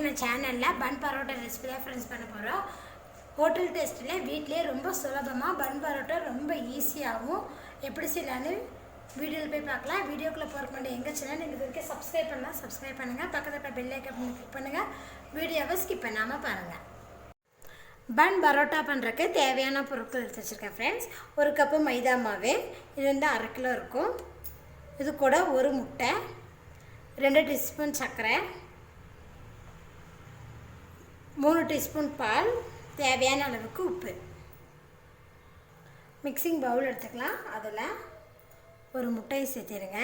நம்ம சேனலில் பன் பரோட்டா ரெசிபி தான் ஃப்ரெண்ட்ஸ் பண்ண போகிறோம். ஹோட்டல் டேஸ்ட்டில் வீட்டிலே ரொம்ப சுலபமாக பன் பரோட்டா ரொம்ப ஈஸியாகவும் எப்படி செய்யலான்னு வீடியோவில் போய் பார்க்கலாம். வீடியோக்குள்ளே போகிறக்கு முன்னாடி எங்கள் சேனல் நீங்கள் வரைக்கும் சப்ஸ்கிரைப் பண்ணலாம், சப்ஸ்கிரைப் பண்ணுங்கள். பக்கத்தில் பெல் ஐக்கான் கிளிக் பண்ணுங்கள். வீடியோவை ஸ்கிப் பண்ணாமல் பாருங்கள். பன் பரோட்டா பண்ணுறதுக்கு தேவையான பொருட்கள் எடுத்து வச்சுருக்கேன் ஃப்ரெண்ட்ஸ். ஒரு கப்பு மைதா மாவு, இது வந்து 1/2 கிலோ இருக்கும். இது கூட ஒரு முட்டை, 2 டீஸ்பூன் சர்க்கரை, 3 டீஸ்பூன் பால், தேவையான அளவுக்கு உப்பு. மிக்சிங் பவுல் எடுத்துக்கலாம். அதில் ஒரு முட்டையை சேர்த்திடுங்க.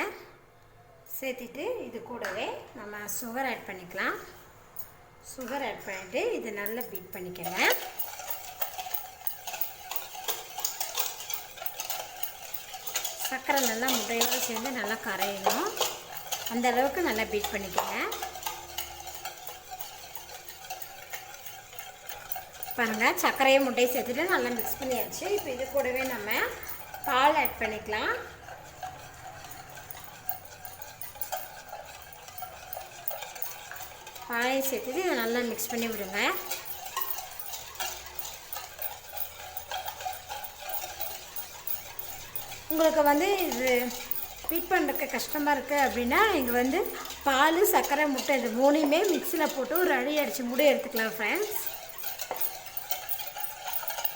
சேர்த்திட்டு இது கூடவே நம்ம சுகர் ஆட் பண்ணிக்கலாம். சுகர் ஆட் பண்ணிவிட்டு இதை நல்லா பீட் பண்ணிக்கோங்க. சர்க்கரை நல்லா முட்டையோடு சேர்ந்து நல்லா கரையணும். அந்த அளவுக்கு நல்லா பீட் பண்ணிக்கோங்க. பாருங்கள், சர்க்கரையை முட்டையை சேர்த்துட்டு நல்லா மிக்ஸ் பண்ணியாச்சு. இப்போ இது கூடவே நம்ம பால் ஆட் பண்ணிக்கலாம். பாலை சேர்த்துட்டு இதை நல்லா மிக்ஸ் பண்ணி விடுங்க. உங்களுக்கு வந்து இது பீட் பண்ணுறதுக்கு கஷ்டமாக இருக்குது அப்படின்னா நீங்கள் வந்து பால், சர்க்கரை, முட்டை இது 3மே மிக்சியில் போட்டு ஒரு அடி அடித்து மூடி எடுத்துக்கலாம் ஃப்ரெண்ட்ஸ்.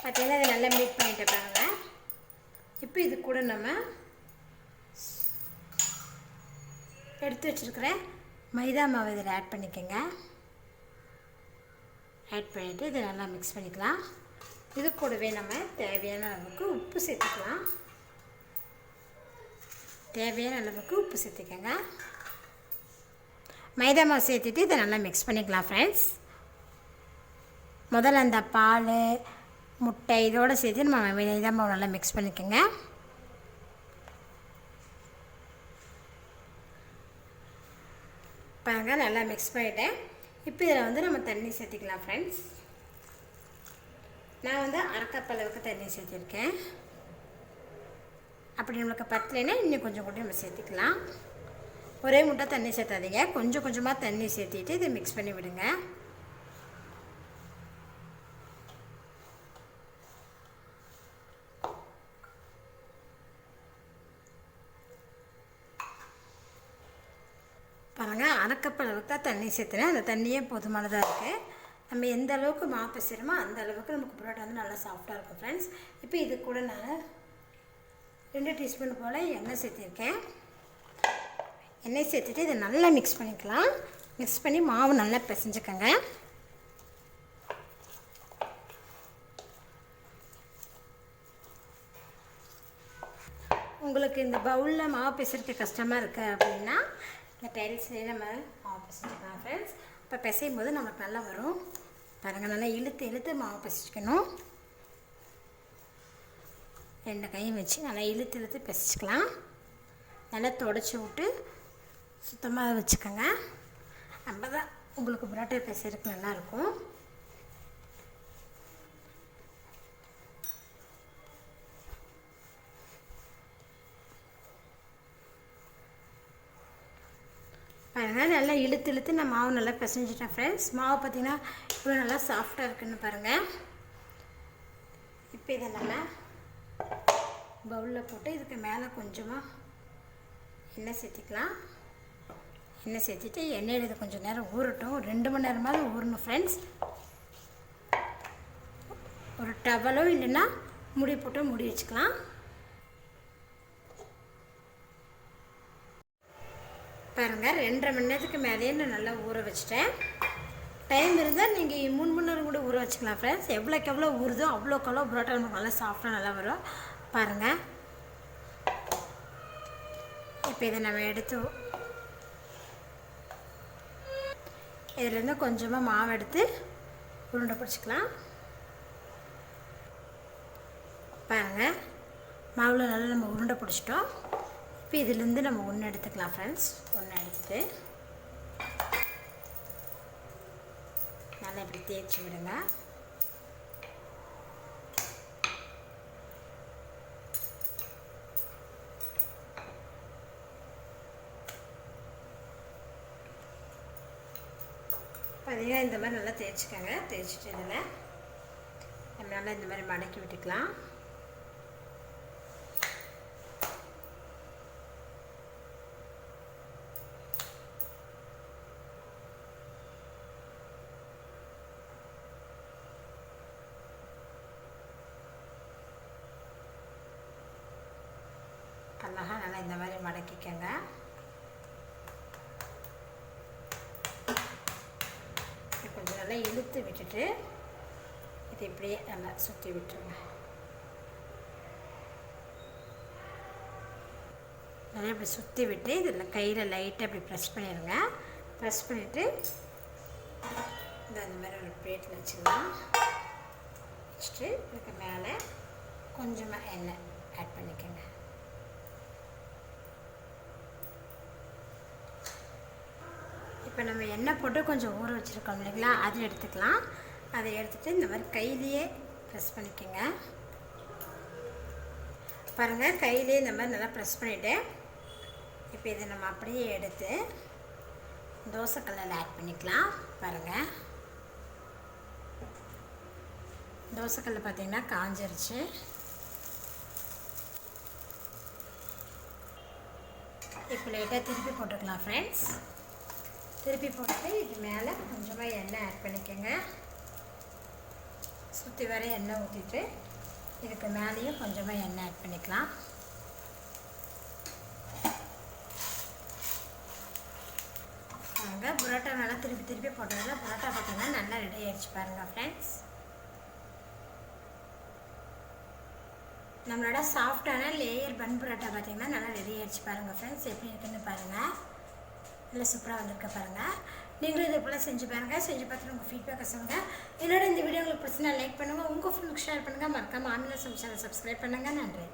பார்த்தீங்கன்னா இதை நல்லா மீட் பண்ணிட்டு பாருங்க. இப்போ இது கூட நம்ம எடுத்து வச்சுருக்கிற மைதா மாவு இதில் ஆட் பண்ணிக்கோங்க. ஆட் பண்ணிவிட்டு இதை நல்லா மிக்ஸ் பண்ணிக்கலாம். இது கூடவே நம்ம தேவையான அளவுக்கு உப்பு சேர்த்துக்கலாம். தேவையான அளவுக்கு உப்பு சேர்த்துக்கோங்க. மைதா மாவு சேர்த்துட்டு இதை நல்லா மிக்ஸ் பண்ணிக்கலாம் ஃப்ரெண்ட்ஸ். முதல்ல அந்த பால், முட்டை இதோடு சேர்த்து நம்ம மைதா மாவு நல்லா மிக்ஸ் பண்ணிக்கோங்க. பாருங்க, நல்லா மிக்ஸ் பண்ணிவிட்டேன். இப்போ இதில் வந்து நம்ம தண்ணி சேர்த்துக்கலாம் ஃப்ரெண்ட்ஸ். நான் வந்து 1/2 கப் அளவுக்கு தண்ணி சேர்த்துருக்கேன். அப்படி நம்மளுக்கு பத்தலைன்னா இன்னும் கொஞ்சம் கூட நம்ம சேர்த்துக்கலாம். ஒரே முட்டை தண்ணி சேர்த்தாதீங்க, கொஞ்சம் கொஞ்சமாக தண்ணி சேர்த்திட்டு இதை மிக்ஸ் பண்ணி விடுங்க. பாருங்கள், 1/2 கப் அளவுக்கு தான் தண்ணி சேர்த்துனேன். அந்த தண்ணியே போதுமானதாக இருக்குது. நம்ம எந்த அளவுக்கு மாவு பிசைறோமோ அந்த அளவுக்கு நமக்கு பரோட்டா வந்து நல்லா சாஃப்டாக இருக்கும் ஃப்ரெண்ட்ஸ். இப்போ இது கூட நான் 2 டீஸ்பூன் போல் எண்ணெய் சேர்த்திருக்கேன். எண்ணெய் சேர்த்துட்டு இதை நல்லா மிக்ஸ் பண்ணிக்கலாம். மிக்ஸ் பண்ணி மாவு நல்லா பிசைஞ்சுக்கோங்க. உங்களுக்கு இந்த பவுலில் மாவு பிசைறதுக்கு கஷ்டமாக இருக்குது அப்படின்னா இந்த டைல்ஸ்லேயே நம்ம மாவு பிசைஞ்சுக்கலாம் ஃப்ரெண்ட்ஸ். இப்போ பிசையும் போது நமக்கு நல்லா வரும். பாருங்கள், நல்லா இழுத்து இழுத்து மாவு பிசைச்சிக்கணும். 2 கையும் வச்சு நல்லா இழுத்து இழுத்து பிசைச்சிக்கலாம். நல்லா தொடச்சி விட்டு சுத்தமாக வச்சுக்கோங்க. அப்போ தான் உங்களுக்கு பரோட்டா பிசைறதுக்கு நல்லாயிருக்கும். பாருங்கள், நல்லா இழுத்து இழுத்து நான் மாவு நல்லா பிசைஞ்சிட்டேன் ஃப்ரெண்ட்ஸ். மாவு பார்த்திங்கன்னா இவ்வளோ நல்லா சாஃப்டாக இருக்குதுன்னு பாருங்கள். இப்போ இதை நம்ம பவுலில் போட்டு இதுக்கு மேலே கொஞ்சமாக எண்ணெய் சேர்த்திக்கலாம். எண்ணெய் சேர்த்திட்டு எண்ணெயில் இது கொஞ்சம் நேரம் ஊறட்டும். 2 மணி நேரமாவது ஊறணும் ஃப்ரெண்ட்ஸ். ஒரு டவலோ இல்லைன்னா முடி போட்டு மூடி வச்சுக்கலாம். பாருங்கள், 2.5 மணி நேரத்துக்கு மேலேயே நான் நல்லா ஊற வச்சுட்டேன். டைம் இருந்தால் நீங்கள் 3 மணி நேரம் கூட ஊற வச்சுக்கலாம் ஃப்ரெண்ட்ஸ். எவ்வளோக்கு எவ்வளோ ஊறுதோ அவ்வளோக்கு பரோட்டா நமக்கு நல்லா சாஃப்டாக நல்லா வரும். பாருங்கள், இப்போ இதை நம்ம எடுத்து இதிலேருந்து கொஞ்சமாக மாவு எடுத்து உருண்டை பிடிச்சிக்கலாம். பாருங்கள், மாவில் நல்லா நம்ம உருண்டை பிடிச்சிட்டோம். இப்போ இதிலேருந்து நம்ம ஒன்று எடுத்துக்கலாம் ஃப்ரெண்ட்ஸ். ஒன்று எடுத்துட்டு நல்லா இப்படி தேய்ச்சி விடுங்க. பார்த்தீங்கன்னா இந்த மாதிரி நல்லா தேய்ச்சிக்கோங்க. தேய்ச்சிட்டு இதில் நம்ம நல்லா இந்த மாதிரி மடக்கி விட்டுக்கலாம். அழகாக நல்லா இந்த மாதிரி மடக்கிக்கங்க. கொஞ்சம் நல்லா இழுத்து விட்டுட்டு இது இப்படியே நல்லா சுற்றி விட்டுருங்க. நல்லா இப்படி சுற்றி விட்டு இதில் கையில் லைட்டாக இப்படி ப்ரெஸ் பண்ணிடுங்க. ப்ரெஸ் பண்ணிவிட்டு இந்த மாதிரி ஒரு பிளேட்டில் வச்சுக்கலாம். வச்சுட்டு இதுக்கு மேலே கொஞ்சமாக எண்ணெய் ஆட் பண்ணிக்கோங்க. இப்போ நம்ம எண்ணெய் போட்டு கொஞ்சம் ஊற வச்சுருக்கோம் இல்லைங்களா, அது எடுத்துக்கலாம். அதை எடுத்துகிட்டு இந்த மாதிரி கையிலேயே ப்ரெஸ் பண்ணிக்கோங்க. பாருங்கள், கையிலே இந்த மாதிரி நல்லா ப்ரெஸ் பண்ணிவிட்டு இப்போ இதை நம்ம அப்படியே எடுத்து தோசைக்கல்லில் ஆட் பண்ணிக்கலாம். பாருங்கள், தோசைக்கல் பார்த்திங்கன்னா காஞ்சிருச்சு. இப்போ லைட்டாக திருப்பி போட்டுக்கலாம் ஃப்ரெண்ட்ஸ். திருப்பி போட்டு இது மேலே கொஞ்சமாக எண்ணெய் ஆட் பண்ணிக்கோங்க. சுற்றி வர எண்ணெய் ஊற்றிட்டு இதுக்கு மேலேயும் கொஞ்சமாக எண்ணெய் ஆட் பண்ணிக்கலாம். பாருங்கள், பரோட்டா நல்லா திருப்பி திருப்பி போட்டதில் பரோட்டா பார்த்திங்கன்னா நல்லா ரெடி ஆகிடுச்சு. பாருங்கள் ஃப்ரெண்ட்ஸ், நம்மளோட சாஃப்டான லேயர் பன் பரோட்டா பார்த்திங்கன்னா நல்லா ரெடி ஆகிடுச்சு. பாருங்கள் ஃப்ரெண்ட்ஸ், எப்படி இருக்குன்னு பாருங்கள். நல்லா சூப்பராக வந்திருக்க பாருங்கள். நீங்களும் இதே போல் செஞ்சு பாருங்கள். செஞ்சு பார்த்துட்டு உங்கள் ஃபீட்பேக்கை சொல்லுங்கள். என்னோட இந்த வீடியோ உங்களுக்கு பிடிச்சினா லைக் பண்ணுங்கள், உங்கள் ஃப்ரெண்ட்ஸுக்கு ஷேர் பண்ணுங்கள். மறக்காமல் ஆமினா சமையல் சப்ஸ்கிரைப் பண்ணுங்கள். நன்றி.